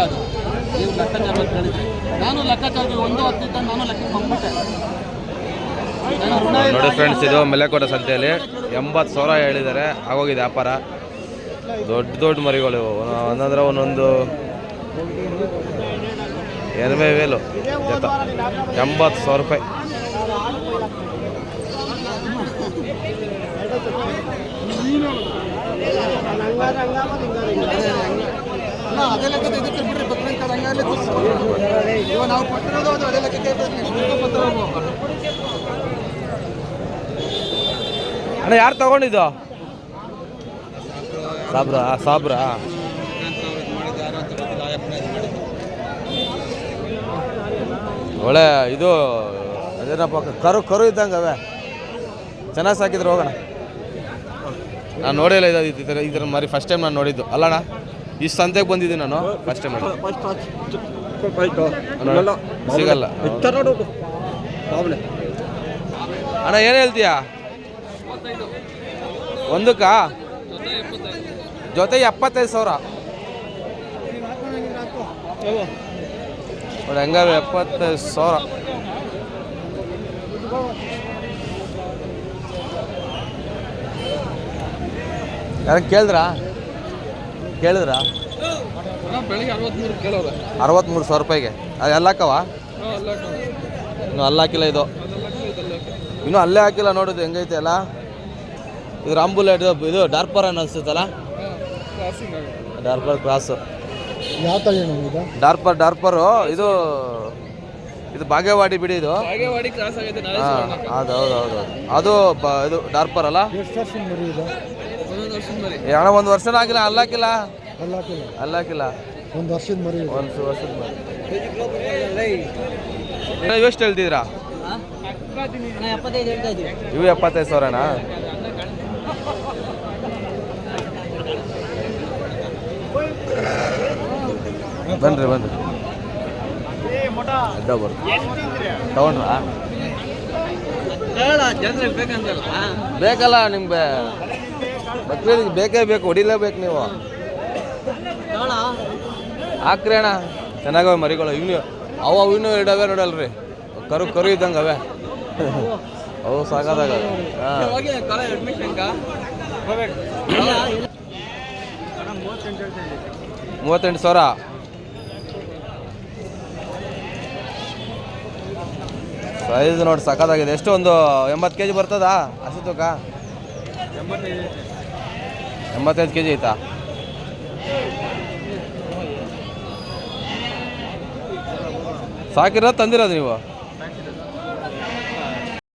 ಅದು ನೀವು ಲೆಕ್ಕಾಚಾರ ಹೇಳಿದ್ರಿ. ನಾನು ಲೆಕ್ಕಾಚಾರಕ್ಕೆ 1.10 ನಾನು ಲೆಕ್ಕ ಬಂದ್ಬಿಟ್ಟೆ. ನೋಡಿ ಫ್ರೆಂಡ್ಸ್, ಇದು ಮೆಲೆಕೋಟೆ ಸಂತೆಯಲ್ಲಿ 80,000 ಹೇಳಿದ್ದಾರೆ. ಆಗೋಗಿದೆ ವ್ಯಾಪಾರ. ದೊಡ್ಡ ದೊಡ್ಡ ಮರಿಗಳು ಒಂದಂದ್ರೆ ಒಂದೊಂದು 80,000 ಜೊತೆ 80,000 ರೂಪಾಯಿ. ಅದೇ ಲೆಕ್ಕ ಇದಕ್ಕೆ ಬಿಡ್ರಿ ನಾವು ಕೊಟ್ಟಿರೋದು ಅದು ಅದೇ ಲೆಕ್ಕಕ್ಕೆ ಅಣ್ಣ. ಯಾರು ತಗೊಂಡಿದ್ದು? ಸಾಬ್ರಾ ಒಳ್ಳೆ ಇದು ಅದೇನಪ್ಪ, ಕರು ಇದ್ದಂಗೆ ಅವೇ ಚೆನ್ನಾಗಿ ಸಾಕಿದ್ರು. ಹೋಗೋಣ. ನಾನು ನೋಡಿಲ್ಲ ಈ ಥರ ಮರಿ ಫಸ್ಟ್ ಟೈಮ್ ನಾನು ನೋಡಿದ್ದು. ಅಲ್ಲಣ್ಣ, ಈ ಸಂತೆಗೆ ಬಂದಿದ್ದೀನಿ ನಾನು ಫಸ್ಟ್ ಟೈಮ್. ಸಿಗಲ್ಲ ಅಣ್ಣ. ಏನು ಹೇಳ್ತೀಯಾ? ಒಂದಕ್ಕ ಜೊತೆ 75,000 ನೋಡಿ. ಹಂಗಾವೆ 75,000. ಯಾರು ಕೇಳಿದ್ರಾ? ಬೆಳಿಗ್ಗೆ 63,000 ರೂಪಾಯಿಗೆ ಅದು ಎಲ್ಲ ಹಾಕವ? ಇನ್ನೂ ಅಲ್ಲ ಹಾಕಿಲ್ಲ. ಇದು ಇನ್ನೂ ಅಲ್ಲೇ ಹಾಕಿಲ್ಲ. ನೋಡೋದು ಹೆಂಗೈತೆ ಅಲ್ಲ. ಇದು ರಾಂಬುಲೆಟ್, ಇದು ಡಾರ್ಪರ್ ಅನ್ನ ಅನ್ಸುತ್ತಲ್ಲ. Dorper cross. ಡಾರ್ಪರು ಇದು ಬಾಗೇವಾಡಿ ಬಿಡಿ. ಇದು ಹೌದು. ಅದು ಇದು ಡಾರ್ಪರ್ ಅಲ್ಲ. ಅಣ್ಣ 1 ವರ್ಷನ ಆಗಿಲ್ಲ. ಅಲ್ಲಾಕಿಲ್ಲ. 1 ವರ್ಷದ ಮರಿ. 1 ವರ್ಷದ ಮರಿ. ಎಷ್ಟು ಹೇಳ್ತಿದ್ರಾ? ಇವು 75,000ನಾ? ಬನ್ರಿ ಅಡ್ಡ ತಗೊಂಡ್ರಾ? ಬೇಕಲ್ಲ ನಿಮ್ಗೆ, ಬಕ್ರೀದಿಗೆ ಬೇಕೇ ಬೇಕು, ಹೊಡಿಲೇಬೇಕು ನೀವು. ಹಾಕ್ರಿ ಅಣ್ಣ. ಚೆನ್ನಾಗವೆ ಮರಿಗಳು. ಅವು ಇನ್ನೂ 2 ಅವೇ ನೋಡಲ್ರಿ. ಕರು ಇದ್ದಂಗೆ ಅವೇ. ಅವು ಸಾಕಾದಾಗ 38,000. ಸೈಜ್ ನೋಡಿ ಸಾಕಾಗಿದೆ. ಎಷ್ಟು ಒಂದು 80 kg ಬರ್ತದಾ? ಅಷ್ಟು ತೂಕ 85 kg ಐತಾ? ಸಾಕಿರೋದು ತಂದಿರೋದು ನೀವು?